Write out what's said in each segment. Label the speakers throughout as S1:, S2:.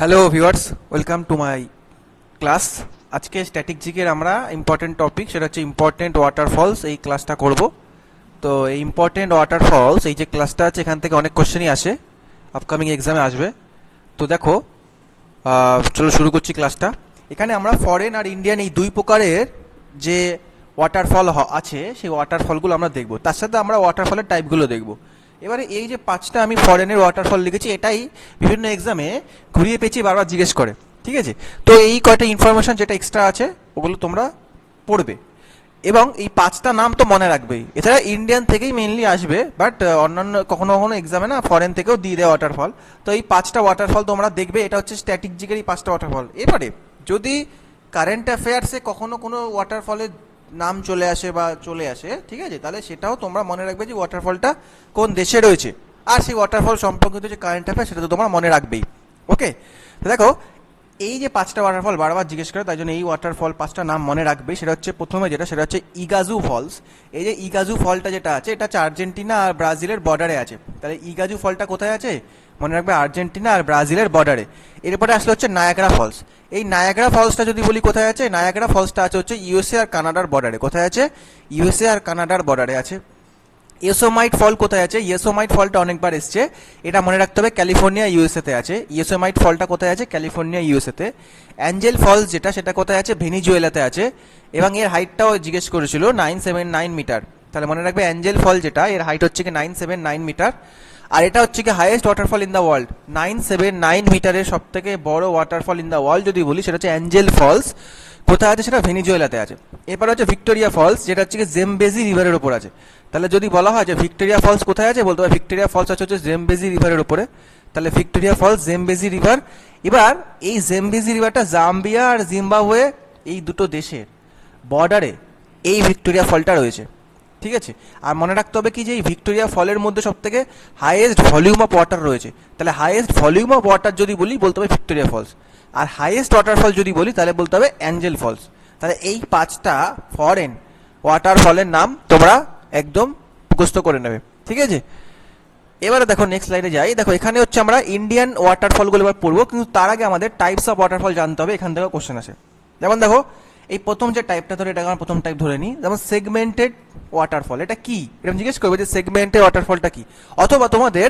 S1: Hello viewers, welcome to my class. আজকে static জিকের আমরা ইম্পর্টেন্ট টপিক, সেটা হচ্ছে ইম্পর্টেন্ট ওয়াটারফলস, এই ক্লাসটা করব। তো এই ইম্পর্টেন্ট ওয়াটারফলস এই যে ক্লাসটা আছে, এখান থেকে অনেক কোশ্চেনই আসে, আপকামিং এক্সামে আসবে। তো দেখো, চলো শুরু করছি ক্লাসটা। এখানে আমরা ফরেন আর ইন্ডিয়ান এই দুই প্রকারের যে ওয়াটারফল আছে, সেই ওয়াটারফলগুলো আমরা দেখব। তার সাথে আমরা ওয়াটারফলের টাইপগুলো দেখব। এবারে এই যে পাঁচটা আমি ফরেনের ওয়াটারফল লিখেছি, এটাই বিভিন্ন এক্সামে ঘুরিয়ে পেঁচিয়ে বারবার জিজ্ঞেস করে, ঠিক আছে? তো এই কয়টা ইনফরমেশন যেটা এক্সট্রা আছে ওগুলো তোমরা পড়বে, এবং এই পাঁচটা নাম তো মনে রাখবেই। এছাড়া ইন্ডিয়ান থেকেই মেনলি আসবে, বাট অন্যান্য কখনো কখনো এক্সামে না ফরেন থেকেও দিয়ে দেয় ওয়াটারফল। তো এই পাঁচটা ওয়াটারফল তোমরা দেখবে, এটা হচ্ছে স্ট্যাটিক জিকের এই পাঁচটা ওয়াটারফল। এবারে যদি কারেন্ট অ্যাফেয়ার্সে কখনো কোনো ওয়াটারফলের নাম চলে আসে বা চলে আসে, ঠিক আছে, তাহলে সেটাও তোমরা মনে রাখবে যে ওয়াটারফলটা কোন দেশে রয়েছে, আর সেই ওয়াটারফল সম্পর্কিত যে কারেন্ট অ্যাফেয়ার সেটা তো তোমরা মনে রাখবেই। ওকে, তো দেখো, এই যে পাঁচটা ওয়াটারফল বারবার জিজ্ঞেস করে, তাই জন্য এই ওয়াটারফল পাঁচটা নাম মনে রাখবে। সেটা হচ্ছে প্রথমে সেটা হচ্ছে ইগাজু ফলস। এই যে ইগাজু ফলটা যেটা আছে, এটা হচ্ছে আর্জেন্টিনা আর ব্রাজিলের বর্ডারে আছে। তাহলে ইগাজু ফলটা কোথায় আছে মনে রাখবে, আর্জেন্টিনা আর ব্রাজিলের বর্ডারে। এরপরে আসলে হচ্ছে নায়াগ্রা ফলস। এই নায়াগ্রা ফলসটা যদি বলি কোথায় আছে, নায়াগ্রা ফলসটা আছে হচ্ছে ইউএসএ আর কানাডার বর্ডারে। কোথায় আছে? ইউএসএ আর কানাডার বর্ডারে আছে। ইয়োসেমাইট ফল কোথায় আছে? ইয়োসেমাইট ফলটা অনেকবার এসছে, এটা মনে রাখতে হবে, ক্যালিফোর্নিয়া ইউএসএতে আছে। ইয়োসেমাইট ফলটা কোথায় আছে? ক্যালিফোর্নিয়া ইউএসএতে। অ্যাঞ্জেল ফলস যেটা, সেটা কোথায় আছে? ভেনিজুয়েলাতে আছে, এবং এর হাইটটাও জিজ্ঞেস করেছিল 979 মিটার। তাহলে মনে রাখবে অ্যাঞ্জেল ফল যেটা, এর হাইট হচ্ছে কি 979 মিটার। আর এটা হচ্ছে কি highest waterfall in the world. 979 মিটারের সব থেকে বড় ওয়াটারফল ইন দ্য ওয়ার্ল্ড যদি বলি, সেটা হচ্ছে অ্যাঞ্জেল ফলস। কোথায় আছে? সেটা ভেনিজুয়েলাতে আছে। এরপর হচ্ছে ভিক্টোরিয়া ফলস, যেটা হচ্ছে কি জেমবেজি রিভারের উপর আছে। তাহলে যদি বলা হয় যে ভিক্টোরিয়া ফলস কোথায় আছে, বলতে হবে ভিক্টোরিয়া ফলস আছে হচ্ছে জেমবেজি রিভারের উপরে। তাহলে ভিক্টোরিয়া ফলস, জেমবেজি রিভার। এবার এই জেমবেজি রিভারটা জাম্বিয়া আর জিম্বাবুয়ে এই দুটো দেশের বর্ডারে এই ভিক্টোরিয়া ফলটা রয়েছে, ঠিক আছে? আর মনে রাখতে হবে কি যে এই ভিক্টোরিয়া ফলের মধ্যে সব থেকে হাইয়েস্ট ভলিউম অফ ওয়াটার রয়েছে। তাহলে হাইয়েস্ট ভলিউম অফ ওয়াটার যদি বলি, বলতে হবে ভিক্টোরিয়া ফলস। আর হাইয়েস্ট ওয়াটারফল যদি বলি, তাহলে বলতে হবে অ্যাঞ্জেল ফলস। তাহলে এই পাঁচটা ফরেন ওয়াটারফলের নাম তোমরা একদম মুখস্থ করে নেবে, ঠিক আছে? এবারে দেখো নেক্সট স্লাইডে যাই। দেখো এখানে হচ্ছে আমরা ইন্ডিয়ান ওয়াটারফলগুলো এবার পড়বো, কিন্তু তার আগে আমাদের টাইপস অফ ওয়াটারফল জানতে হবে। এখান থেকে কোশ্চেন আসে, যেমন দেখো এই প্রথম যে টাইপটা ধরে, এটা আমরা প্রথম টাইপ ধরে নিই, যেমন সেগমেন্টেড ওয়াটারফল। এটা কি এরকম জিজ্ঞেস করবে যে সেগমেন্টেড ওয়াটারফলটা কি, অথবা তোমাদের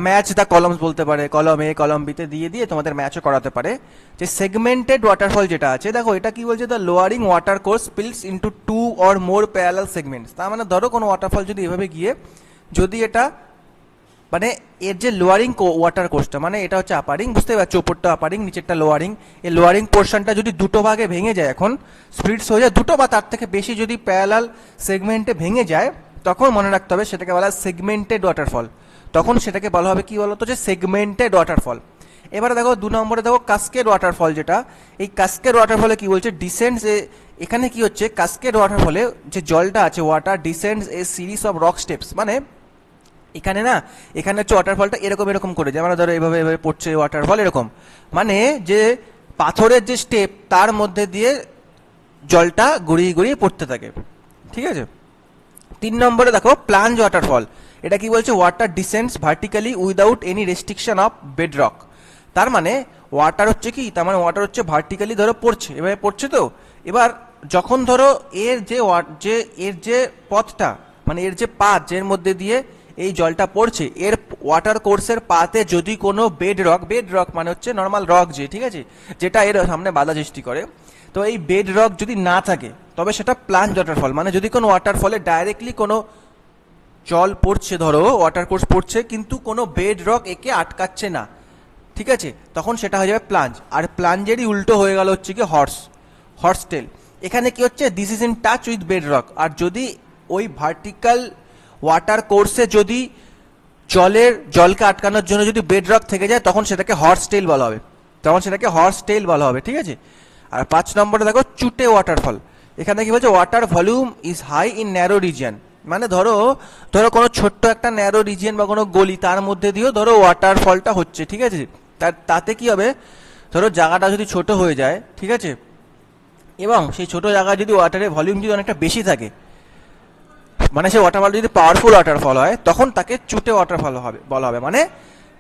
S1: ম্যাচ দ্য কলমস বলতে পারে, কলম এ কলম বিতে দিয়ে দিয়ে তোমাদের ম্যাচও করাতে পারে। যে সেগমেন্টেড ওয়াটারফল যেটা আছে, দেখো এটা কি বলছে, the lowering water course spills into 2 or more parallel segments. তার মানে ধরো কোনো ওয়াটারফল যদি এভাবে গিয়ে, যদি এটা মানে এর যে লোয়ারিং ওয়াটার কোর্সটা, মানে এটা হচ্ছে আপারিং, বুঝতে পারছো, ওপরটা আপারিং নিচেরটা লোয়ারিং, এই লোয়ারিং পোর্শনটা যদি দুটো ভাগে ভেঙে যায়, এখন স্প্লিটস হয়ে যায় দুটো বা তার থেকে বেশি, যদি প্যারালাল সেগমেন্টে ভেঙে যায়, তখন মনে রাখতে হবে সেটাকে বলা হয় সেগমেন্টেড ওয়াটারফল। তখন সেটাকে বলা হবে কি বলতো, যে সেগমেন্টেড ওয়াটারফল। এবারে দেখো 2 নম্বরে দেখো কাস্কেড ওয়াটারফল, যেটা এই কাস্কেড ওয়াটারফলে কি বলছে, ডিসেন্ডস এখানে কি হচ্ছে, কাস্কেড ওয়াটারফলে যে জলটা আছে, water descends a series of rock steps. মানে এখানে না, এখানে হচ্ছে ওয়াটারফলটা এরকম এরকম করে, যেমন ধরো এভাবে এভাবে পড়ছে ওয়াটারফল এরকম, মানে যে পাথরের যে স্টেপ তার মধ্যে দিয়ে জলটা গড়িয়ে গড়িয়ে পড়তে থাকে, ঠিক আছে? 3 নম্বরে দেখো প্লাঞ্জ ওয়াটারফল। এটা কি বলছে, water descends vertically without any restriction of bedrock. তার মানে ওয়াটার হচ্ছে কি, তার মানে ওয়াটার হচ্ছে ভার্টিক্যালি ধরো পড়ছে, এভাবে পড়ছে। তো এবার যখন ধরো এর যে পথটা, মানে এর যে পাথ যের মধ্যে দিয়ে এই জলটা পড়ছে, এর ওয়াটার কোর্সের পাতে যদি কোনো বেড রক মানে হচ্ছে নর্মাল রক, যে ঠিক আছে, যেটা এর সামনে বাধা সৃষ্টি করে, তো এই বেড রক যদি না থাকে, তবে সেটা প্লাঞ্জ ওয়াটারফল। মানে যদি কোনো ওয়াটারফলে ডাইরেক্টলি কোনো জল পড়ছে, ধরো ওয়াটার কোর্স পড়ছে, কিন্তু কোনো বেড রক একে আটকাচ্ছে না, ঠিক আছে, তখন সেটা হয়ে যাবে প্লাঞ্জ। আর প্লাঞ্জেরই উল্টো হয়ে গেল হচ্ছে কি হর্স টেল। এখানে কি হচ্ছে, this is in touch with bed rock. আর যদি ওই ভার্টিক্যাল ওয়াটার কোর্সে যদি জলকে আটকানোর জন্য যদি বেড রক থেকে যায়, তখন সেটাকে হর্স টেল বলা হবে, ঠিক আছে? আর 5 নম্বরে দেখো চুটে ওয়াটারফল। এখানে কি বলছে, water volume is high in narrow region. মানে ধরো কোনো ছোট্ট একটা ন্যারো রিজিয়ন বা কোনো গলি, তার মধ্যে দিয়েও ধরো ওয়াটারফলটা হচ্ছে, ঠিক আছে? তাতে কি হবে, ধরো জায়গাটা যদি ছোট হয়ে যায়, ঠিক আছে, এবং সেই ছোট জায়গায় যদি ওয়াটারের ভলিউম যদি অনেকটা বেশি থাকে, মানে সেই ওয়াটারফল যদি পাওয়ারফুল ওয়াটারফল হয়, তখন তাকে চুটে ওয়াটারফল বলা হবে। মানে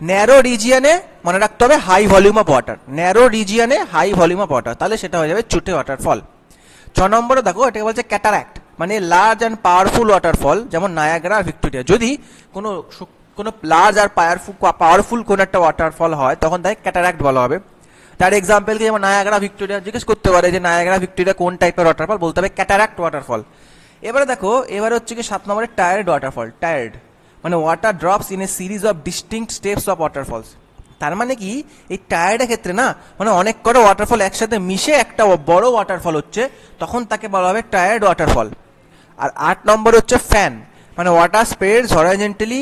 S1: ন্যারো রিজিয়নে মনে রাখতে হবে high volume of water, narrow রিজিয়নে হাই ভলিউম অফ ওয়াটার, তাহলে সেটা হয়ে যাবে চুটে ওয়াটারফল। 6 নম্বরে দেখো এটাকে বলছে ক্যাটারাক্ট, মানে লার্জ অ্যান্ড পাওয়ারফুল ওয়াটারফল, যেমন নায়াগ্রা আর ভিক্টোরিয়া। যদি কোনো লার্জ আর পাওয়ারফুল কোনো একটা ওয়াটারফল হয় তখন তাকে ক্যাটারাক্ট বলা হবে। তার এক্সাম্পল কি, যেমন নায়াগ্রা ভিক্টোরিয়া জিজ্ঞেস করতে পারে যে নায়াগ্রা ভিক্টোরিয়া কোন টাইপের ওয়াটারফল, বলতে হবে ক্যাটারাক্ট ওয়াটারফল। এবারে দেখো এবারে হচ্ছে কি 7 নম্বরে টায়ার্ড ওয়াটারফল। টায়ার্ড মানে water drops in a series of distinct steps of waterfalls. তার মানে কি এই টায়ার্ডের ক্ষেত্রে না, মানে অনেক কটা ওয়াটারফল একসাথে মিশে একটা বড় ওয়াটারফল হচ্ছে, তখন তাকে বলা হবে টায়ার্ড ওয়াটারফল। আর 8 নম্বর হচ্ছে ফ্যান, মানে water spreads horizontally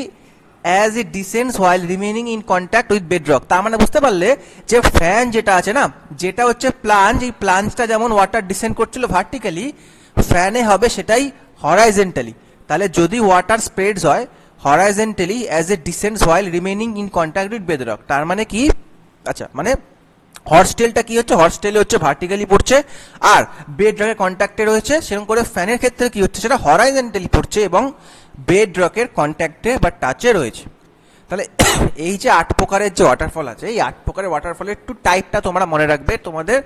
S1: as it descends while remaining in contact with bedrock. তার মানে বুঝতে পারলে যে ফ্যান যেটা আছে না, যেটা হচ্ছে প্লাঞ্জ, এই প্লাঞ্জটা যেমন ওয়াটার ডিসেন্ড করছিল ভার্টিক্যালি, ফ্যানে হবে সেটাই হরাইজন্টালি। তাহলে যদি ওয়াটার স্প্রেডস হয় horizontally as a descends while remaining in contact with bedrock, তার মানে কি, আচ্ছা মানে হর্সটেলটা কি হচ্ছে, হর্সটেলে হচ্ছে ভার্টিক্যালি পড়ছে আর বেড রকের কন্ট্যাক্টে রয়েছে, সেরকম করে ফ্যানের ক্ষেত্রে কি হচ্ছে সেটা হরাইজন্টালি পড়ছে এবং বেড রকের কন্ট্যাক্টে বা টাচে রয়েছে। তাহলে এই যে 8 প্রকারের যে ওয়াটারফল আছে, এই 8 প্রকারের ওয়াটারফলের একটু টাইপটা তোমরা মনে রাখবে, তোমাদের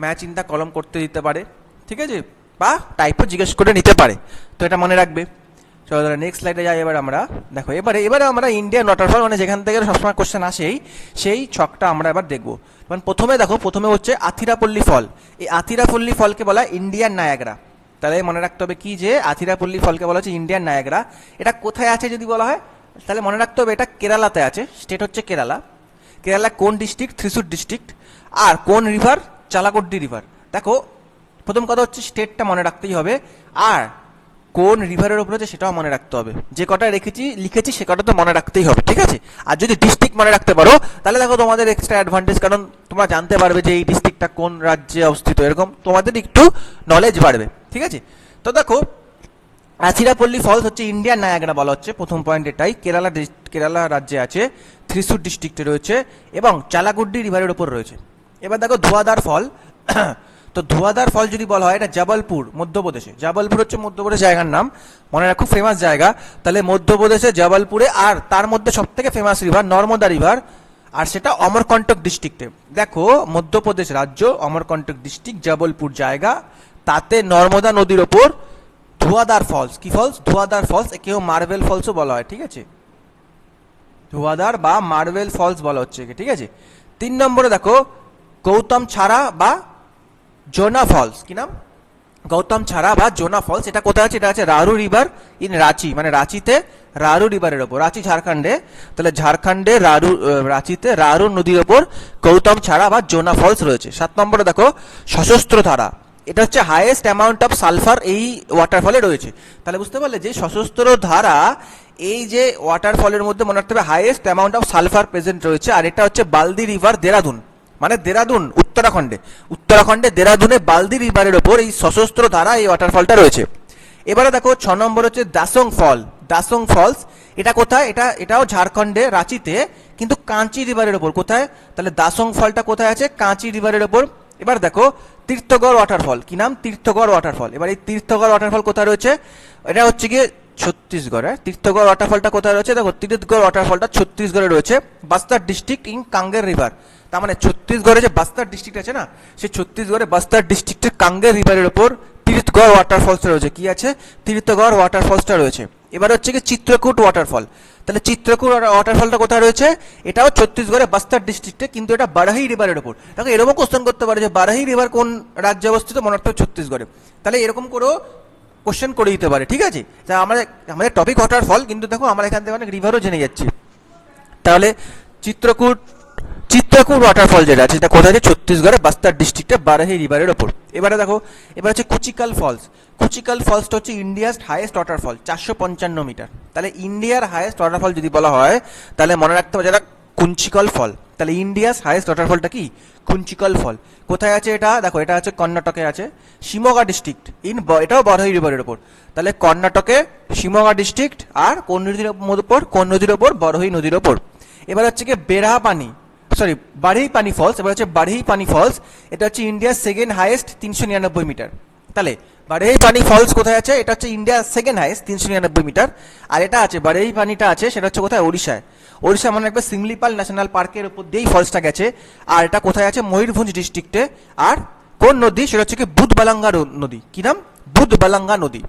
S1: ম্যাচ চিন্তা কলম করতে দিতে পারে, ঠিক আছে, বা টাইপও জিজ্ঞেস করে নিতে পারে, তো এটা মনে রাখবে। চলো তাহলে নেক্সট স্লাইডে যাই। এবার আমরা দেখো এবারে আমরা ইন্ডিয়ান ওয়াটারফল, মানে যেখান থেকে সবসময় কোশ্চেন আসেই সেই ছকটা আমরা এবার দেখবো। মানে প্রথমে হচ্ছে আথিরাপল্লী ফল। এই আথিরাপল্লী ফলকে বলা হয় ইন্ডিয়ান নায়াগ্রা। তাহলে মনে রাখতে হবে কি, যে আথিরাপল্লী ফলকে বলা হচ্ছে ইন্ডিয়ান নায়াগ্রা। এটা কোথায় আছে যদি বলা হয়, তাহলে মনে রাখতে হবে এটা কেরালাতে আছে, স্টেট হচ্ছে কেরালা। কেরালা কোন ডিস্ট্রিক্ট, থ্রিসুর ডিস্ট্রিক্ট। আর কোন রিভার, চালাকোড্ডি রিভার। দেখো প্রথম কথা হচ্ছে স্টেটটা মনে রাখতেই হবে, আর কোন রিভারের উপর আছে সেটাও মনে রাখতে হবে। যে কটা লিখেছি সে কটা তো মনে রাখতেই হবে, ঠিক আছে। আর যদি ডিস্ট্রিক্ট মনে রাখতে পারো তাহলে দেখো তোমাদের এক্সট্রা অ্যাডভান্টেজ, কারণ তোমরা জানতে পারবে যে এই ডিস্ট্রিক্টটা কোন রাজ্যে অবস্থিত, এরকম তোমাদের একটু নলেজ বাড়বে, ঠিক আছে। তো দেখো আথিরাপল্লী ফলস হচ্ছে ইন্ডিয়ান নায়াগ্রা বলা হচ্ছে, প্রথম পয়েন্ট এটাই। কেরালা রাজ্যে আছে, থ্রিসুর ডিস্ট্রিক্টে রয়েছে এবং চালাকুড্ডি রিভারের উপর রয়েছে। এবার দেখো ধোয়াদার ফল। তো ধোয়াদার ফল যদি বলা হয় এটা জবলপুর, মধ্যপ্রদেশে। জবলপুর হচ্ছে মধ্যপ্রদেশ জায়গার নাম, মনে রাখো ফেমাস জায়গা। তাহলে মধ্যপ্রদেশে জবলপুরে, আর তার মধ্যে সব থেকে ফেমাস রিভার নর্মদা রিভার, আর সেটা অমরকন্টক ডিস্ট্রিক্টে। দেখো মধ্যপ্রদেশ রাজ্য, অমরকন্টক ডিস্ট্রিক্ট, জবলপুর জায়গা, তাতে নর্মদা নদীর ওপর ধোয়াদার ফলস। কি ফলস? ধোয়াদার ফলস, একেও মার্বেল ফলসও বলা হয়, ঠিক আছে। ধোয়াদার বা মার্বেল ফলস বলা হচ্ছে, ঠিক আছে। 3 নম্বরে দেখো গৌতম ছাড়া বা জোনা ফলস। কি নাম? গৌতম ছাড়া বা জোনা ফলস। এটা কোথায় আছে? এটা আছে রারু রিভার ইন রাঁচি, মানে রাঁচিতে রারু রিভারের ওপর। রাঁচি ঝাড়খণ্ডে, তাহলে ঝাড়খণ্ডে রাঁচিতে রারু নদীর ওপর গৌতম ছাড়া বা জোনা ফলস রয়েছে। 7 নম্বরে দেখো সশস্ত্র ধারা। এটা হচ্ছে হাইয়েস্ট অ্যামাউন্ট অফ সালফার এই ওয়াটারফলে রয়েছে। তাহলে বুঝতে পারলে যে সশস্ত্র ধারা এই যে ওয়াটারফলের মধ্যে মনে রাখতে হবে highest amount of sulphur present রয়েছে। আর এটা হচ্ছে বালদি রিভার, দেরাদুন, মানে দেরাদুন উত্তরাখণ্ডে দেরাদুনে বালদি রিভারের ওপর এই সশস্ত্র ধারা এই ওয়াটারফলটা রয়েছে। এবারে দেখো 6 নম্বর হচ্ছে দাসং ফলস। এটা কোথায়? এটাও ঝাড়খণ্ডে রাঁচিতে, কিন্তু কাঁচি রিভারের ওপর। কোথায়? তাহলে দাসং ফলটা কোথায় আছে? কাঁচি রিভারের ওপর। এবার দেখো তীর্থগড় ওয়াটারফল। কি নাম? তীর্থগড় ওয়াটারফল। এবার এই তীর্থগড় ওয়াটারফল কোথায় রয়েছে? এটা হচ্ছে গিয়ে ছত্তিশগড়ে। তীর্থগড় ওয়াটারফলটা কোথায় রয়েছে? দেখো তীর্থগড় ওয়াটারফলটা ছত্তিশগড়ে রয়েছে, Bastar district in Kanger river. তার মানে ছত্তিশগড়ে যে বাস্তার ডিস্ট্রিক্ট আছে না, সেই ছত্তিশগড়ে বাস্তার ডিস্ট্রিক্টের কাঙ্গের রিভারের ওপর তীর্থগড় ওয়াটারফলসটা রয়েছে। কি আছে? তীর্থগড় ওয়াটারফলসটা রয়েছে। এবার হচ্ছে কি চিত্রকূট ওয়াটারফল। তাহলে চিত্রকূট ওয়াটারফলটা কোথায় রয়েছে? এটাও ছত্তিশগড়ে বাস্তার ডিস্ট্রিক্টে, কিন্তু এটা বারাহি রিভারের ওপর। দেখো এরকম কোশ্চেন করতে পারে যে বারাহি রিভার কোন রাজ্যে অবস্থিত, মনে রাখতে হবে ছত্তিশগড়ে। তাহলে এরকম করেও কোশ্চেন করে দিতে পারে, ঠিক আছে। তা আমাদের টপিক ওয়াটারফল, কিন্তু দেখো আমরা এখান থেকে অনেক রিভারও জেনে যাচ্ছি। তাহলে চিত্রকূট ওয়াটারফল যেটা আছে সেটা কোথায় আছে? ছত্তিশগড়ে বাস্তার ডিস্ট্রিক্টে বারাহি রিভারের ওপর। এবার হচ্ছে কুচিকাল ফলসটা হচ্ছে ইন্ডিয়াস হাইয়েস্ট ওয়াটারফল, 455 মিটার। তাহলে ইন্ডিয়ার হাইয়েস্ট ওয়াটারফল যদি বলা হয় তাহলে মনে রাখতে হবে যেটা কুঞ্চিকল ফল। তাহলে ইন্ডিয়াস হাইয়েস্ট ওয়াটারফলটা কি? কুঞ্চিকল ফল। কোথায় আছে এটা? দেখো এটা আছে কর্ণাটকে আছে, শিমোগা ডিস্ট্রিক্ট এটাও বারাহি রিভারের ওপর। তাহলে কর্ণাটকে শিমোগা ডিস্ট্রিক্ট, আর কোন নদীর ওপর? কোন নদীর ওপর? বারহি নদীর ওপর। এবার হচ্ছে কি বারহি পানি ফলস। এবার হচ্ছে বারহি পানি ফলস, এটা হচ্ছে ইন্ডিয়ার সেকেন্ড হাইয়েস্ট, 399 মিটার। তাহলে বারেইপানি ফলস কোথায় আছে? এটা হচ্ছে ইন্ডিয়ার সেকেন্ড হাইয়েস্ট 399 মিটার। আর এটা আছে বারেইপানিটা আছে সেটা হচ্ছে কোথায়? ওড়িশায়। ওড়িশা মনে রাখবে সিমলিপাল ন্যাশনাল পার্কের উপর দিয়েই ফলসটা গেছে। আর এটা কোথায় আছে? ময়ূরভঞ্জ ডিস্ট্রিক্টে। আর কোন নদী? সেটা হচ্ছে কি বুধবালাঙ্গা নদী। কি নাম? বুধবালাঙ্গা নদী।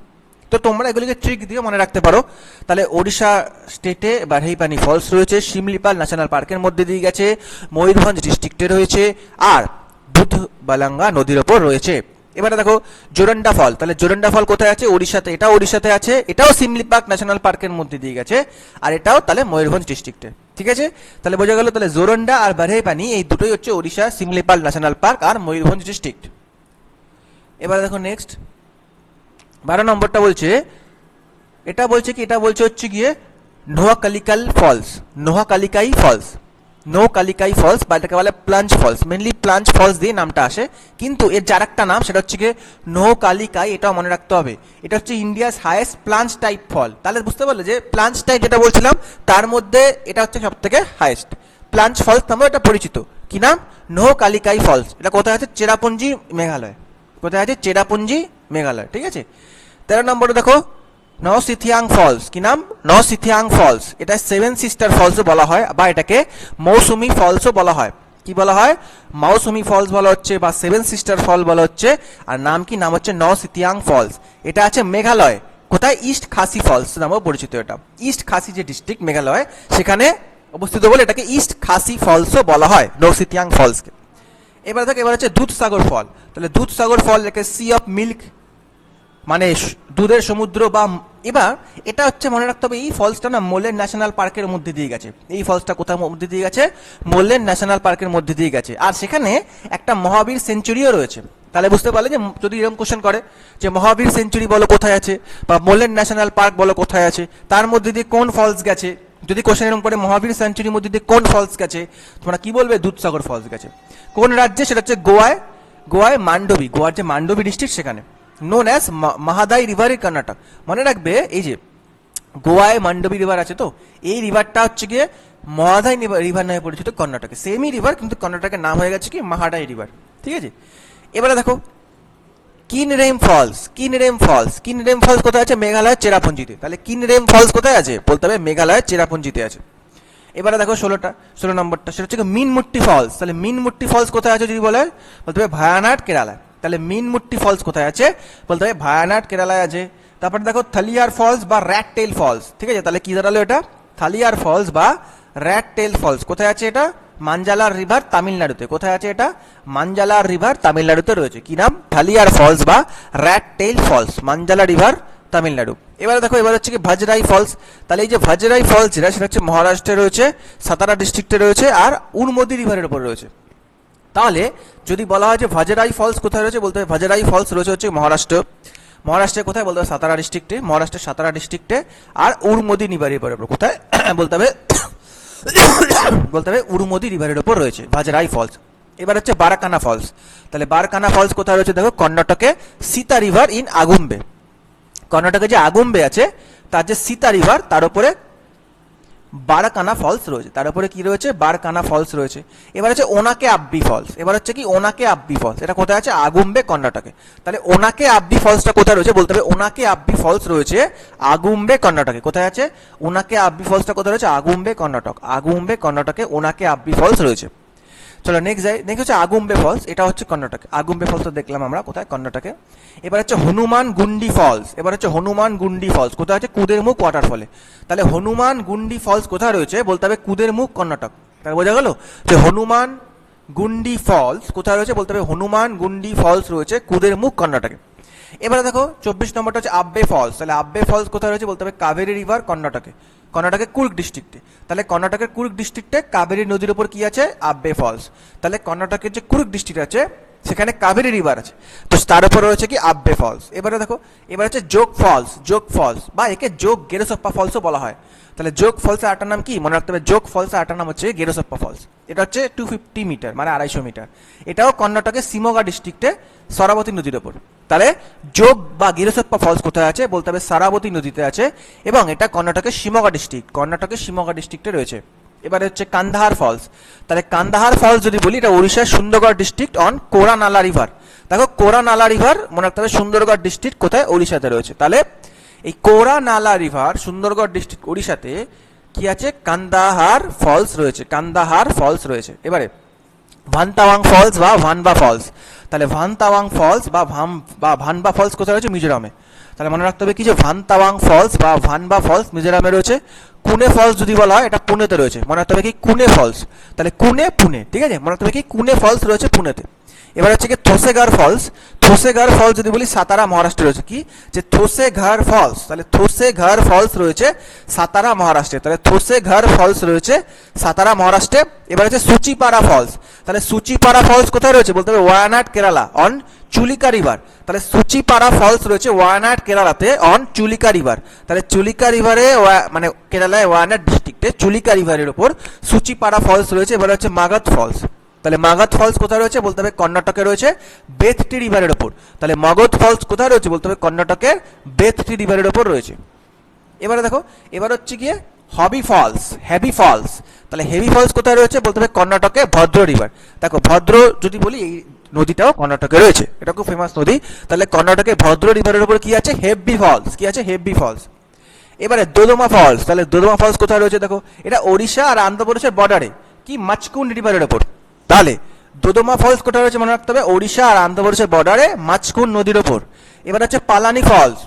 S1: তো তোমরা এগুলিকে ট্রিক দিয়ে মনে রাখতে পারো। তাহলে ওড়িশা স্টেটে বারেইপানি ফলস রয়েছে, শিমলিপাল ন্যাশনাল পার্কের মধ্যে দিয়ে গেছে, ময়ূরভঞ্জ ডিস্ট্রিক্টে রয়েছে, আর বুধবালাঙ্গা নদীর ওপর রয়েছে। এবারে দেখো জোরন্ডা ফল। তাহলে জোরন্ডা ফল কোথায় আছে? ওড়িশাতে। এটাও ওড়িশাতে আছে, এটাও সিমলিপাল ন্যাশনাল পার্কের মধ্যে দিয়ে গেছে, আর এটাও তাহলে ময়ূরভঞ্জ ডিস্ট্রিক্টে। ঠিক আছে, তাহলে বোঝা গেল। তাহলে জোরন্ডা আর বারেইপানি এই দুটোই হচ্ছে ওড়িশা সিমলিপাল ন্যাশনাল পার্ক আর ময়ূরভঞ্জ ডিস্ট্রিক্ট। এবারে দেখো নেক্সট 12 নম্বরটা বলছে, এটা বলছে কি? এটা বলছে হচ্ছে গিয়ে নোয়াকালিকাল ফলস, নোয়াকালিকাই ফলস, নোকালিকাই ফলস, বা এটাকে বলে plunge false. Mainly plunge false দিয়ে নামটা আসে, কিন্তু এর যার একটা নাম সেটা হচ্ছে গিয়ে নোকালিকাই। এটাও মনে রাখতে হবে। এটা হচ্ছে ইন্ডিয়াস হাইয়েস্ট প্লাঞ্জ টাইপ ফল। তাহলে বুঝতে পারলে যে প্লাঞ্জ টাইপ যেটা বলছিলাম তার মধ্যে এটা হচ্ছে সব থেকে হাইয়েস্ট প্লাঞ্জ ফলস নামে এটা পরিচিত। কি নাম? নোকালিকাই ফলস। এটা কোথায় আছে? চেরাপুঞ্জি, মেঘালয়। কোথায় আছে? চেরাপুঞ্জি, মেঘালয়। ঠিক আছে। 13 নম্বরে দেখো নওসিথিয়াং ফলস। কি নাম? নওসিথিয়াং ফলস। এটা 7 সিস্টার ফলসও বলা হয়, বা এটাকে মৌসুমি ফলসও বলা হয়। কি বলা হয়? মৌসুমি ফলস বলা হচ্ছে, বা 7 সিস্টার ফল বলা হচ্ছে। আর নাম কি? নাম হচ্ছে নওসিথিয়াং ফলস। এটা আছে মেঘালয়। কোথায়? ইস্ট খাসি ফলস নামেও পরিচিত। এটা ইস্ট খাসি যে ডিস্ট্রিক্ট মেঘালয় সেখানে অবস্থিত বলে এটাকে ইস্ট খাসি ফলসও বলা হয়, নওসিথিয়াং ফলসকে। এবার দেখো, এবার হচ্ছে দুধসাগর ফল। তাহলে দুধসাগর ফল একে সি অফ মিল্ক, মানে দুধের সমুদ্র। বা এবার এটা হচ্ছে মনে রাখতে হবে, এই ফলসটা না মোল্লের ন্যাশনাল পার্কের মধ্যে দিয়ে গেছে। এই ফলসটা কোথায় মধ্যে দিয়ে গেছে? মোল্লের ন্যাশনাল পার্কের মধ্যে দিয়ে গেছে। আর সেখানে একটা মহাবীর সেঞ্চুরিও রয়েছে। তাহলে বুঝতে পারলে যে যদি এরকম কোশ্চেন করে যে মহাবীর সেঞ্চুরি বলো কোথায় আছে, বা মোল্লের ন্যাশনাল পার্ক বলো কোথায় আছে, তার মধ্যে দিয়ে কোন ফলস গেছে। যদি কোশ্চেন এরকম করে মহাবীর সেঞ্চুরির মধ্যে দিয়ে কোন ফলস গেছে, তোমরা কি বলবে? দুধসাগর ফলস গেছে। কোন রাজ্যে? সেটা হচ্ছে গোয়ায়। গোয়ায় মান্ডবী, গোয়ার যে মান্ডবী ডিস্ট্রিক্ট সেখানে। Known as Mahadayi river in Karnataka. মনে রাখবে এই যে গোয়ায় মান্ডবী রিভার আছে, তো এই রিভারটা হচ্ছে গিয়ে মহাদাই রিভার নামে পরিচিত কর্ণাটকে। সেমই রিভার, কিন্তু কর্ণাটকের নাম হয়ে গেছে কি মাহাদাই রিভার। ঠিক আছে। এবারে দেখো কিনরেম ফলস। কিনরেম ফলস, কিনরেম ফলস কোথায় আছে? মেঘালয়ের চেরাপুঞ্জিতে। তাহলে কিনরেম ফলস কোথায় আছে? বলতে হবে মেঘালয়ের চেরাপুঞ্জিতে আছে। এবারে দেখো 16 নম্বরটা, সেটা হচ্ছে মিনমুট্টি ফলস। তাহলে মিনমুট্টি ফলস কোথায় আছে যদি বলে? বলতে হবে ভায়ানাড, কেরালায়। তাহলে মিনমুট্টি ফলস কোথায় আছে? বলতে হবে ভায়ানাড, কেরালায় আছে। তারপরে দেখো থালিয়ার ফলস বা র্যাট টেল ফলস। ঠিক আছে, তাহলে কি দাঁড়ালো এটা? থালিয়ার ফলস বা র্যাট টেল ফলস কোথায় আছে? এটা মাঞ্জালার রিভার, তামিলনাড়ুতে। কোথায় আছে এটা? মাঞ্জালার রিভার, তামিলনাড়ুতে রয়েছে। কি নাম? থালিয়ার ফলস বা র্যাট টেল ফলস, মাঞ্জালা রিভার, তামিলনাড়ু। এবারে দেখো, এবার হচ্ছে কি ভাজরাই ফলস। তাহলে এই যে ভাজরাই ফলস যেটা, সেটা হচ্ছে মহারাষ্ট্রে রয়েছে, সাতারা ডিস্ট্রিক্টে রয়েছে, আর উরমতি রিভারের উপর রয়েছে। তাহলে যদি বলা হয় যে ভাজরাই ফলস কোথায় রয়েছে, বলতে হবে ভাজরাই ফলস রয়েছে হচ্ছে মহারাষ্ট্র। মহারাষ্ট্রে কোথায়? বলতে হবে সাতারা ডিস্ট্রিক্টে, মহারাষ্ট্রের সাতারা ডিস্ট্রিক্টে। আর উরমতি রিভারের উপর কোথায়? বলতে হবে উরমতি রিভারের উপর রয়েছে ভাজরাই ফলস। এবার হচ্ছে বারাকানা ফলস। তাহলে বারকানা ফলস কোথায় রয়েছে? দেখো কর্ণাটকে সীতা রিভার ইন আগুম্বে। কর্ণাটকে যে আগুম্বে আছে তার যে সীতা রিভার তার উপরে বারকানা ফলস রয়েছে। তার উপরে কি রয়েছে? বারকানা ফলস রয়েছে। এবার হচ্ছে ওনাকে আব্বি ফলস। এবার হচ্ছে কি ওনাকে আব্বি ফলস, এটা কোথায় আছে? আগুম্বে, কর্ণাটকে। তাহলে ওনাকে আব্বি ফলসটা কোথায় রয়েছে? বলতে হবে ওনাকে আব্বি ফলস রয়েছে আগুম্বে, কর্ণাটকে। কোথায় আছে? ওনাকে আব্বি ফলসটা কোথায় রয়েছে? আগুম্বে, কর্ণাটক। আগুম্বে, কর্ণাটকে ওনাকে আব্বি ফলস রয়েছে। চলো নেক্সট যাই। নেক্সট হচ্ছে আগুম্বে ফলস, এটা হচ্ছে কর্ণাটকে। আগুম্বে ফলস তো দেখলাম আমরা কোথায়? কর্ণাটকে। এবার হচ্ছে হনুমান গুন্ডি ফলস। এবার হচ্ছে হনুমান গুন্ডি ফলস কোথায় আছে? কুদেরমুখ ওয়াটারফলে। তাহলে হনুমান গুন্ডি ফলস কোথায় রয়েছে? বলতে হবে কুদেরমুখ, কর্ণাটক। তাহলে বোঝা গেল যে হনুমান গুন্ডি ফলস কোথায় রয়েছে? বলতে হবে হনুমান গুন্ডি ফলস রয়েছে কুদেরমুখ, কর্ণাটকে। এবারে দেখো 24 নম্বরটা হচ্ছে আব্বে ফলস। তাহলে আব্বে ফলস কোথায় রয়েছে? বলতে হবে কাবেরী রিভার, কর্ণাটকে। কর্ণাটকের কুর্গ ডিস্ট্রিক্টে। তাহলে কর্ণাটকের কুর্গ ডিস্ট্রিক্টে কাবেরী নদীর উপর কি আছে? আব্বে ফলস। তাহলে কর্ণাটকের যে কুর্গ ডিস্ট্রিক্ট আছে সেখানে কাবেরী রিভার আছে, তো তার উপর রয়েছে কি? আব্বে ফলস। এবারে দেখো, এবার হচ্ছে যোগ ফলস। যোগ ফলস বা একে যোগ গেরোসপ্পা ফলসও বলা হয়। তাহলে যোগ ফলসের আটার নাম কি? মনে রাখতে হবে যোগ ফলসের আটার নাম হচ্ছে গেরোসপ্পা ফলস। এটা হচ্ছে 250 মিটার, মানে 250 মিটার। এটাও কর্ণাটকের শিমোগা ডিস্ট্রিক্টে সরাবতী নদীর ওপর। তাহলে যোগ বা গিরোসপ্পা ফলস কোথায় আছে? বলতে হবে সারাবতী নদীতে আছে, এবং এটা কর্ণাটকের শিমোগা ডিস্ট্রিক্ট, কর্ণাটকের শিমোগা ডিস্ট্রিক্টে রয়েছে। এবারে হচ্ছে কান্দাহার ফলস। তাহলে কান্দাহার ফলস যদি বলি, এটা ওড়িশার সুন্দরগড় ডিস্ট্রিক্ট অন কোরানালা রিভার। দেখো কোরানালা রিভার মনে রাখতে হবে সুন্দরগড় ডিস্ট্রিক্ট কোথায়, ওড়িশাতে রয়েছে। তাহলে এই কোরানালা রিভার সুন্দরগড় ডিস্ট্রিক্ট ওড়িশাতে কি আছে, কান্দাহার ফলস রয়েছে, কান্দাহার ফলস রয়েছে। এবারে ভানতাওয়াং ফলস বা ভানবা ফলস, তাহলে ভানতাওয়াং ফলস বা ভানবা ফলস কোথায় রয়েছে, মিজোরামে। তাহলে মনে রাখতে হবে কি যে ভানতাওয়াং ফলস বা ভানবা ফলস মিজোরামে রয়েছে। কুনে ফলস যদি বলা হয় এটা পুনেতে রয়েছে, মনে রাখতে হবে কি কুনে ফলস, তাহলে কুনে পুনে, ঠিক আছে, মনে রাখতে হবে কি কুনে ফলস রয়েছে পুনেতে। এবার হচ্ছে কি থোসেগার ফলস, থোসেগার ফলস যদি বলি সাতারা মহারাষ্ট্রে রয়েছে, কি যে থোসেঘর ফলস, তাহলে থোসেঘর ফলস রয়েছে সাতারা মহারাষ্ট্রে, তাহলে থোসেঘর ফলস রয়েছে সাতারা মহারাষ্ট্রে। এবার হচ্ছে সুচিপাড়া ফলস, তাহলে সুচিপাড়া ফলস কোথায় রয়েছে বলতে হবে ওয়ায়ানাড কেরালা অন চুলিকা রিভার, তাহলে সুচিপাড়া ফলস রয়েছে ওয়ায়ানাড কেরালাতে অন চুলিকা রিভার, তাহলে চুলিকা রিভারে মানে কেরালায় ওয়ায়ানাড ডিস্ট্রিক্টে চুলিকা রিভারের উপর সুচিপাড়া ফলস রয়েছে। এবার হচ্ছে মাগাত ফলস, তাহলে মাগাত ফলস কোথায় রয়েছে বলতে হবে কর্ণাটকে রয়েছে বেথটি রিভারের ওপর, তাহলে মগধ ফলস কোথায় রয়েছে বলতে হবে কর্ণাটকের বেথটি রিভারের ওপর রয়েছে। এবারে দেখো এবার হচ্ছে গিয়ে হবি ফলস, হেভি ফলস, তাহলে হেভি ফলস কোথায় রয়েছে বলতে হবে কর্ণাটকে ভদ্র রিভার। দেখো ভদ্র যদি বলি এই নদীটাও কর্ণাটকে রয়েছে, এটা খুব ফেমাস নদী। তাহলে কর্ণাটকে ভদ্র রিভারের উপর কি আছে, হেভি ফলস, কি আছে হেভি ফলস। এবারে দোদমা ফলস, তাহলে দোদমা ফলস কোথায় রয়েছে দেখো এটা ওড়িশা আর অন্ধ্রপ্রদেশের বর্ডারে, কি মাচকুন্ড রিভারের ওপর। তাহলে দোদমা ফলস কোথায় রয়েছে মনে রাখতে হবে ওড়িশা আর অন্ধ্রপ্রদেশের বর্ডারে মাচকুন্ড নদীর ওপর। এবার হচ্ছে পালানি ফলস,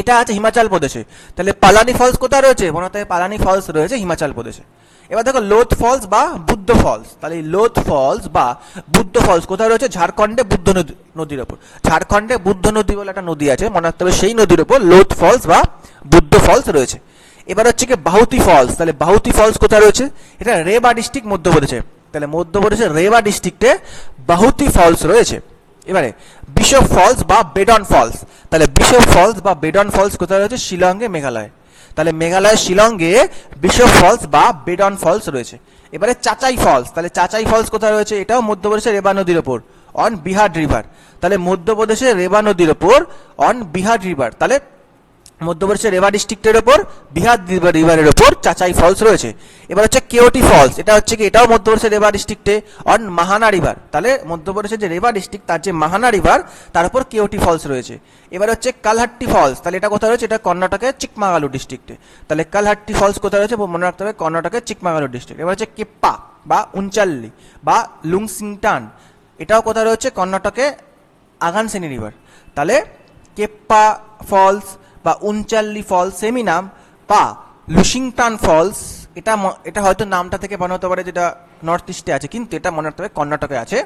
S1: এটা আছে হিমাচল প্রদেশে, তাহলে পালানি ফলস কোথায় রয়েছে মনে রাখতে হবে পালানি ফলস রয়েছে হিমাচল প্রদেশে। এবার দেখো লোথ ফলস বা বুদ্ধ ফলস, তাহলে লোথ ফলস বা বুদ্ধ ফলস কোথায় রয়েছে ঝাড়খণ্ডে বুদ্ধ নদীর ওপর, ঝাড়খণ্ডে বুদ্ধ নদী বলে একটা নদী আছে মনে রাখতে হবে সেই নদীর ওপর লোথ ফলস বা বুদ্ধ ফলস রয়েছে। এবার হচ্ছে কি বাহুতি ফলস, তাহলে বাহুতি ফলস কোথায় রয়েছে, এটা রেবা ডিস্ট্রিক্ট মধ্যপ্রদেশে, তাহলে মধ্যপ্রদেশের রেবা ডিস্ট্রিক্টে বাহুতি ফলস রয়েছে। এবারে বিশপ ফলস বা বেডন ফলস, তাহলে বিশপ ফলস বা বেডন ফলস কোথায় রয়েছে শিলংয়ে মেঘালয়, তাহলে মেঘালয় শিলংয়ে বিশপ ফলস বা বেডন ফলস রয়েছে। এবারে চাচাই ফলস, তাহলে চাচাই ফলস কোথায় রয়েছে, এটাও মধ্যপ্রদেশের রেবা নদীর ওপর অন বিহার রিভার, তাহলে মধ্যপ্রদেশের রেবা নদীর ওপর অন বিহার রিভার, তাহলে মধ্যপ্রদেশের রেবা ডিস্ট্রিক্টের ওপর বিহার রিভারের ওপর চাচাই ফলস রয়েছে। এবার হচ্ছে কেওটি ফলস, এটা হচ্ছে কি এটাও মধ্যপ্রদেশের রেবা ডিস্ট্রিক্টে অন মাহানা রিভার, তাহলে মধ্যপ্রদেশের যে রেবা ডিস্ট্রিক্ট তার যে মাহানা রিভার তার উপর কেওটি ফলস রয়েছে। এবার হচ্ছে কালহাট্টি ফলস, তাহলে এটা কোথায় রয়েছে, এটা কর্ণাটকের চিকমাগালুর ডিস্ট্রিক্টে, তাহলে কালহাট্টি ফলস কোথায় রয়েছে মনে রাখতে হবে কর্ণাটকের চিকমাগালুর ডিস্ট্রিক্ট। এবার হচ্ছে কেপ্পা বা উনচাল্লি বা লুংসিংটান, এটাও কোথায় রয়েছে কর্ণাটকে আগানসেনি রিভার, তাহলে কেপ্পা ফলস বা উনচাল্লি ফলস সেমি নাম বা লুসিংটান ফলস, এটা হয়তো নামটা থেকে মনে হতে পারে যেটা নর্থ ইস্টে আছে, কিন্তু এটা মনে রাখতে হবে কর্ণাটকে আছে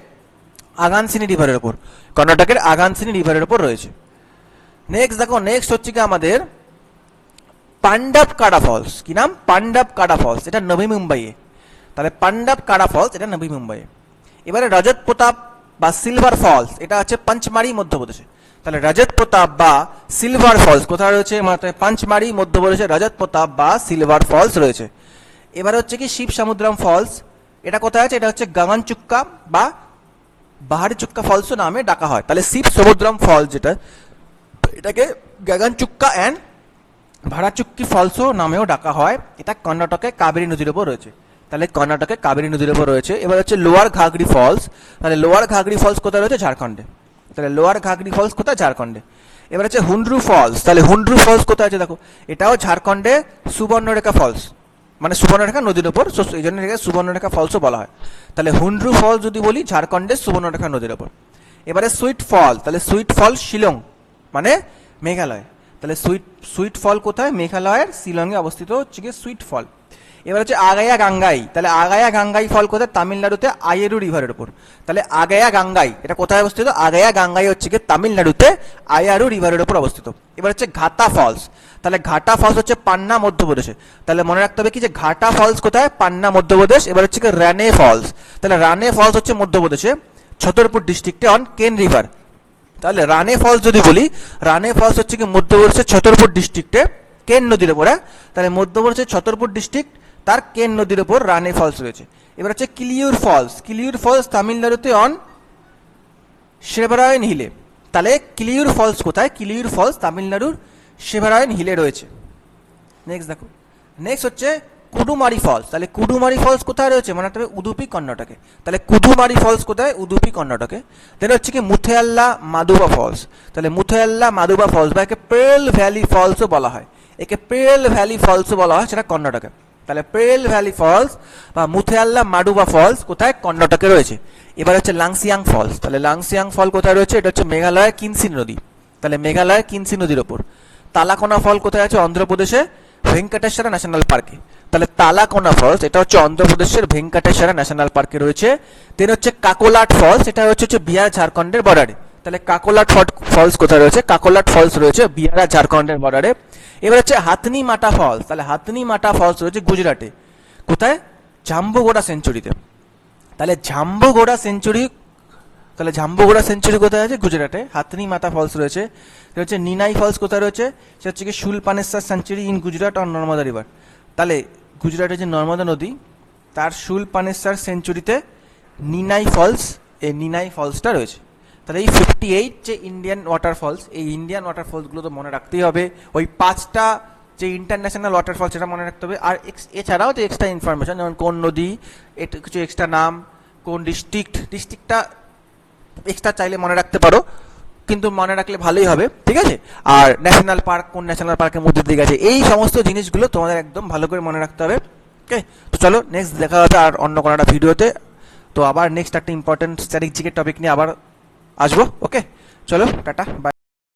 S1: আগানসিনি রিভারের ওপর, কর্ণাটকের আগানসিনি রিভারের ওপর রয়েছে। নেক্সট দেখো নেক্সট হচ্ছে কি আমাদের পান্ডব কাডা ফলস, কি নাম পান্ডব কাডা ফলস, এটা নবী মুম্বাইয়ে, তাহলে পান্ডব কাডা ফলস এটা নবী মুম্বাইয়ে। এবারে রজত প্রতাপ বা সিলভার ফলস, এটা আছে পঞ্চমারি মধ্যপ্রদেশে, তাহলে রজত প্রতাপ বা সিলভার ফলস কোথায় রয়েছে মানে পাঁচমারি মধ্যপ্রদেশে রজত প্রতাপ বা সিলভার ফলস রয়েছে। এবার হচ্ছে কি শিব সমুদ্রম ফলস, এটা কোথায় আছে, এটা হচ্ছে গগনচুক্কা বা বাহারি চুক্কা ফলসও নামে ডাকা হয়, তাহলে শিব সমুদ্রম ফলস যেটা এটাকে গগনচুক্কা অ্যান্ড ভাড়াচুক্কি ফলসও নামেও ডাকা হয়, এটা কর্ণাটকে কাবেরী নদীর উপর রয়েছে, তাহলে কর্ণাটকে কাবেরী নদীর উপর রয়েছে। এবার হচ্ছে লোয়ার ঘাগরি ফলস, তাহলে লোয়ার ঘাগরি ফলস কোথায় রয়েছে ঝাড়খণ্ডে, তাহলে লোয়ার ঘাগরি ফলস কোথায় ঝাড়খণ্ডে। এবার হচ্ছে হুন্ড্রু ফলস, তাহলে হুন্ড্রু ফলস কোথায় আছে দেখো এটাও ঝাড়খণ্ডে সুবর্ণরেখা ফলস, মানে সুবর্ণরেখা নদীর উপর, এই জন্য এটাকে সুবর্ণরেখা ফলসও বলা হয়, তাহলে হুন্ড্রু ফলস যদি বলি ঝাড়খণ্ডে সুবর্ণরেখা নদীর উপর। এবারে সুইট ফল, তাহলে সুইট ফল শিলং মানে মেঘালয়, তাহলে সুইট ফল কোথায় মেঘালয়ের শিলংয়ে অবস্থিত হচ্ছে কি সুইট ফল। এবার হচ্ছে আগায়া গাঙ্গাই, তাহলে আগায়া গাঙ্গাই ফল কোথায় তামিলনাড়ুতে আয়েরু রিভারের উপর, তাহলে আগায়া গাঙ্গাই এটা কোথায় অবস্থিত, আগায়া গাঙ্গাই হচ্ছে কি তামিলনাড়ুতে আয়ারু রিভারের উপর অবস্থিত। এবার হচ্ছে ঘাটা ফলস, তাহলে ঘাটা ফলস হচ্ছে পান্না মধ্যপ্রদেশে, তাহলে মনে রাখতে হবে কি যে ঘাটা ফলস কোথায় পান্না মধ্যপ্রদেশ। এবার হচ্ছে কি রানে ফলস, তাহলে রানে ফলস হচ্ছে মধ্যপ্রদেশে ছতরপুর ডিস্ট্রিক্টে অন কেন রিভার, তাহলে রানে ফলস যদি বলি রানে ফলস হচ্ছে কি মধ্যপ্রদেশের ছতরপুর ডিস্ট্রিক্টে কেন নদীর উপরে, তাহলে মধ্যপ্রদেশের ছতরপুর ডিস্ট্রিক্ট তার কেন নদীর উপর রানে ফলস রয়েছে। এবার হচ্ছে কিলিউর ফলস, কিলিউর ফলস তামিলনাড়ুতে অন শেভারায়ন হিলে, তাহলে কিলিউর ফলস কোথায়, কিলিউর ফলস তামিলনাড়ুর শেভারায়ন হিলে রয়েছে। নেক্সট দেখো নেক্সট হচ্ছে কুডুমারি ফলস, তাহলে কুডুমারি ফলস কোথায় রয়েছে মনে রাখতে হবে উডুপি কর্ণাটকে। তাহলে কুডুমারি ফলস কোথায়? উডুপি কর্ণাটকে। দেন হচ্ছে কি মুথেয়াল্লা মাদুবা ফলস, তাহলে মুথেয়াল্লা মাদুবা ফলস বা একে পেরেল ভ্যালি ফলসও বলা হয়, একে পেরেল ভ্যালি ফলসও বলা হয়, সেটা কর্ণাটকে। তাহলে পেরেল ভ্যালি ফলস বা মুথেয়াল্লা মাডুবা ফলস কোথায়? কর্ণাটকে রয়েছে। এবার হচ্ছে লাংসিয়াং ফলস, তাহলে লাংসিয়াং ফল কোথায় রয়েছে? এটা হচ্ছে মেঘালয়ের কিনসি নদী, তাহলে মেঘালয়ের কিনসি নদীর ওপর। তালাকোনা ফল কোথায় আছে? অন্ধ্রপ্রদেশে ভেঙ্কটেশ্বরা ন্যাশনাল পার্কে। তাহলে তালাকোনা ফলস এটা হচ্ছে অন্ধ্রপ্রদেশের ভেঙ্কটেশ্বরা ন্যাশনাল পার্কে রয়েছে। দেন হচ্ছে কাকোলাট ফলস, এটা হচ্ছে বিহার ঝাড়খণ্ডের বর্ডারে। তাহলে কাকোলাট ফলস কোথায় রয়েছে? কাকোলাট ফলস রয়েছে বিহার আর ঝাড়খণ্ডের বর্ডারে। এবার হচ্ছে হাতনি মাটা ফলস, তাহলে হাতনি মাটা ফলস রয়েছে গুজরাটে। কোথায়? জাম্বুগোড়া সেঞ্চুরিতে। তাহলে জাম্বুগোড়া সেঞ্চুরি, তাহলে জাম্বুগোড়া সেঞ্চুরি কোথায় আছে? গুজরাটে। হাতনি মাতা ফলস রয়েছে। এটা হচ্ছে নিনাই ফলস কোথায় রয়েছে? সেটা হচ্ছে কি Shoolpaneshwar sanctuary in Gujarat on Narmada river. তাহলে গুজরাটের যে নর্মদা নদী তার শুলপানেশ্বর সেঞ্চুরিতে নিনাই ফলস, এই নিনাই ফলসটা রয়েছে। তাহলে এই 58 যে ইন্ডিয়ান ওয়াটারফলস, এই ইন্ডিয়ান ওয়াটারফলসগুলো তো মনে রাখতেই হবে। ওই 5টা যে ইন্টারন্যাশনাল ওয়াটারফল সেটা মনে রাখতে হবে। আর এছাড়াও তো এক্সট্রা ইনফরমেশন, যেমন কোন নদী, এটা কিছু এক্সট্রা নাম, কোন ডিস্ট্রিক্টটা এক্সট্রা চাইলে মনে রাখতে পারো, কিন্তু মনে রাখলে ভালোই হবে, ঠিক আছে। আর ন্যাশনাল পার্ক কোন ন্যাশনাল পার্কের মধ্যে দিয়ে গেছে, এই সমস্ত জিনিসগুলো তোমাদের একদম ভালো করে মনে রাখতে হবে। ওকে, তো চলো নেক্সট দেখা হবে আর অন্য কোনো একটা ভিডিওতে। তো আবার নেক্সট একটা ইম্পর্টেন্ট স্ট্র্যাটেজিকের টপিক নিয়ে আবার আসবো। ওকে, চলো টাটা, বাই।